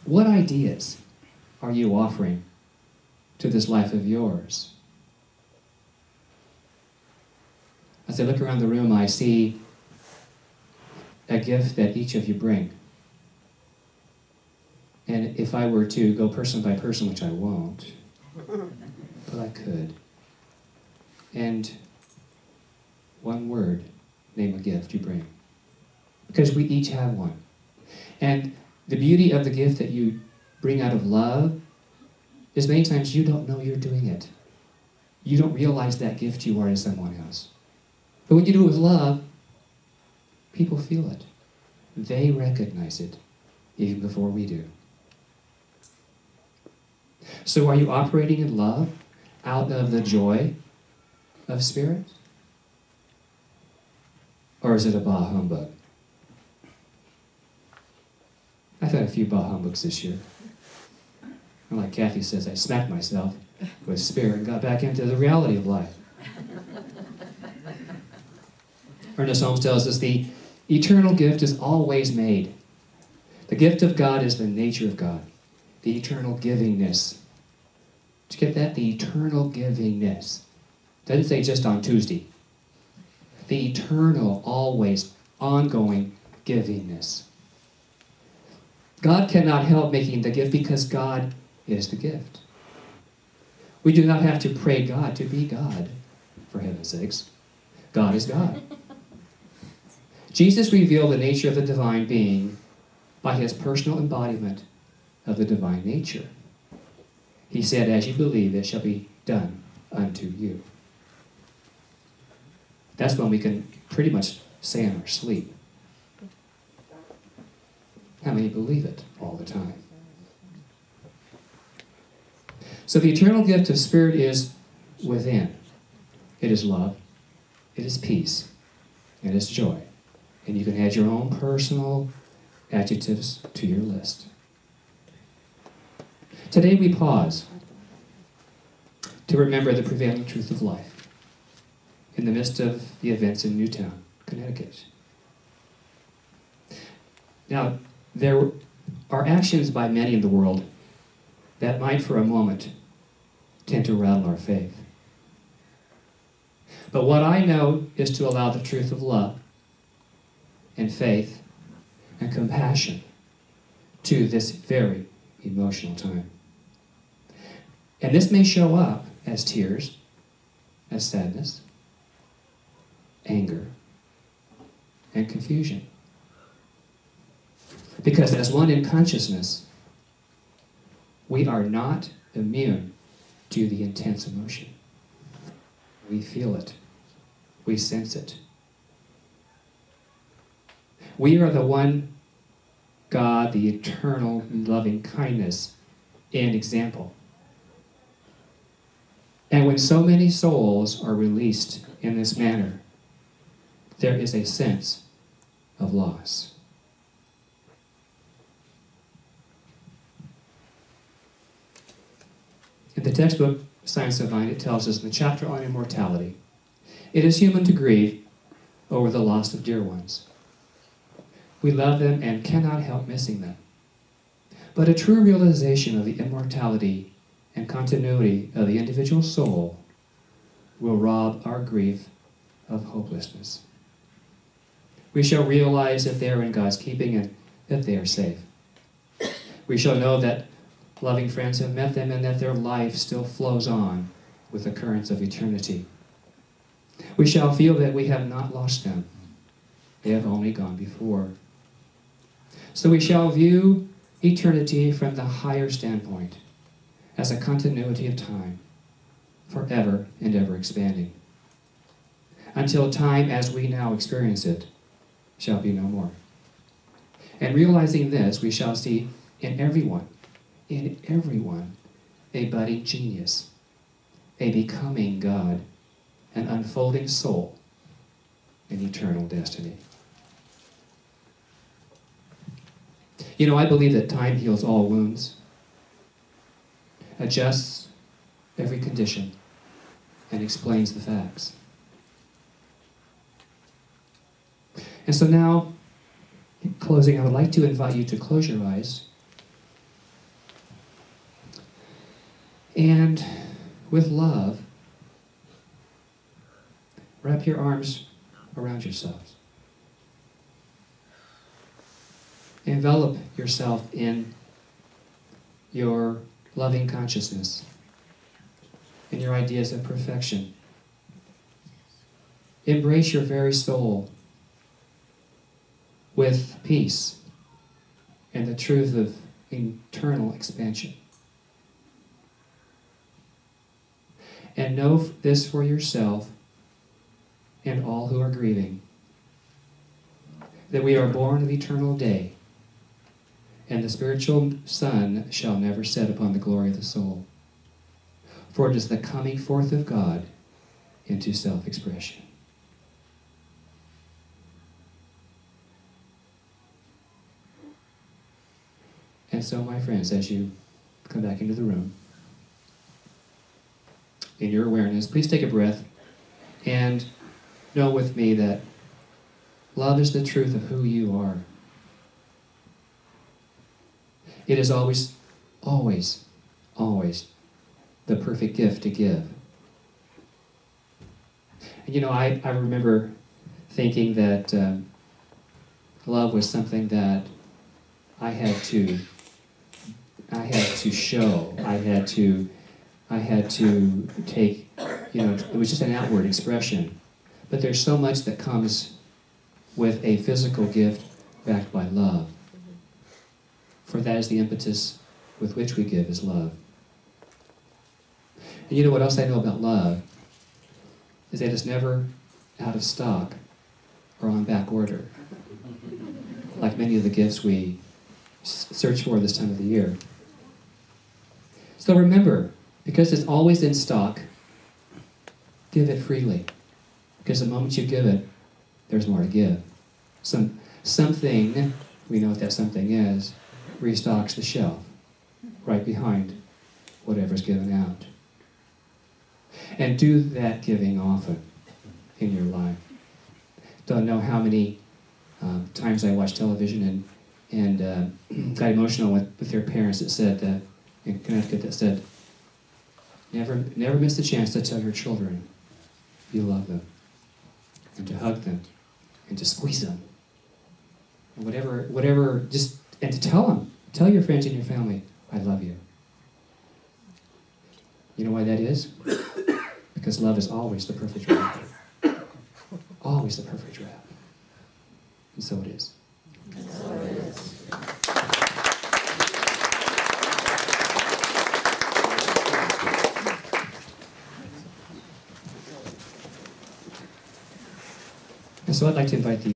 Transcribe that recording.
What ideas are you offering to this life of yours? As I look around the room, I see a gift that each of you bring. And if I were to go person by person, which I won't, but I could, and one word, name a gift you bring. Because we each have one. And the beauty of the gift that you bring out of love is many times you don't know you're doing it. You don't realize that gift you are to someone else. But when you do it with love, people feel it. They recognize it even before we do. So are you operating in love out of the joy of spirit? Or is it a bah humbug? I've had a few bah humbugs this year. And like Kathy says, I smacked myself with spirit and got back into the reality of life. Ernest Holmes tells us the eternal gift is always made. The gift of God is the nature of God. The eternal givingness. Did you get that? The eternal givingness. Doesn't say just on Tuesday. The eternal, always, ongoing givingness. God cannot help making the gift because God is the gift. We do not have to pray God to be God, for heaven's sakes. God is God. Jesus revealed the nature of the divine being by his personal embodiment of the divine nature. He said, as you believe, it shall be done unto you. That's when we can pretty much say in our sleep. How many believe it all the time? So the eternal gift of spirit is within. It is love. It is peace. It is joy. And you can add your own personal adjectives to your list. Today we pause to remember the prevailing truth of life in the midst of the events in Newtown, Connecticut. Now, there are actions by many in the world that might for a moment tend to rattle our faith. But what I know is to allow the truth of love and faith and compassion to this very emotional time. And this may show up as tears, as sadness, anger, and confusion. Because as one in consciousness, we are not immune to the intense emotion. We feel it. We sense it. We are the one God, the eternal loving kindness and example. And when so many souls are released in this manner, there is a sense of loss. In the textbook, Science of Mind, it tells us in the chapter on immortality, it is human to grieve over the loss of dear ones. We love them and cannot help missing them. But a true realization of the immortality and continuity of the individual soul will rob our grief of hopelessness. We shall realize that they are in God's keeping and that they are safe. We shall know that loving friends have met them and that their life still flows on with the currents of eternity. We shall feel that we have not lost them. They have only gone before. So we shall view eternity from the higher standpoint as a continuity of time, forever and ever expanding, until time as we now experience it shall be no more. And realizing this, we shall see in everyone, a budding genius, a becoming God, an unfolding soul, an eternal destiny. You know, I believe that time heals all wounds, adjusts every condition, and explains the facts. And so now, in closing, I would like to invite you to close your eyes And with love, wrap your arms around yourselves. Envelop yourself in your loving consciousness, in your ideas of perfection. Embrace your very soul with peace and the truth of eternal expansion. And know this for yourself and all who are grieving, that we are born of eternal day, and the spiritual sun shall never set upon the glory of the soul. For it is the coming forth of God into self-expression. And so, my friends, as you come back into the room, in your awareness, please take a breath and know with me that love is the truth of who you are. It is always, always, always the perfect gift to give. And you know, I remember thinking that love was something that I had to show. I had to take, you know, it was just an outward expression. But there's so much that comes with a physical gift backed by love. For that is the impetus with which we give, is love. And you know what else I know about love? Is that it's never out of stock or on back order, like many of the gifts we search for this time of the year. So remember, because it's always in stock, give it freely. Because the moment you give it, there's more to give. Something, we know what that something is, restocks the shelf right behind whatever's given out. And do that giving often in your life. Don't know how many times I watched television and got emotional with their parents that said, in Connecticut, that said, never miss the chance to tell your children you love them, and to hug them, and to squeeze them, and whatever, and to tell your friends and your family, I love you. You know why that is? Because love is always the perfect wrap. Always the perfect wrap. And so it is. And so it is. And so I'd like to invite the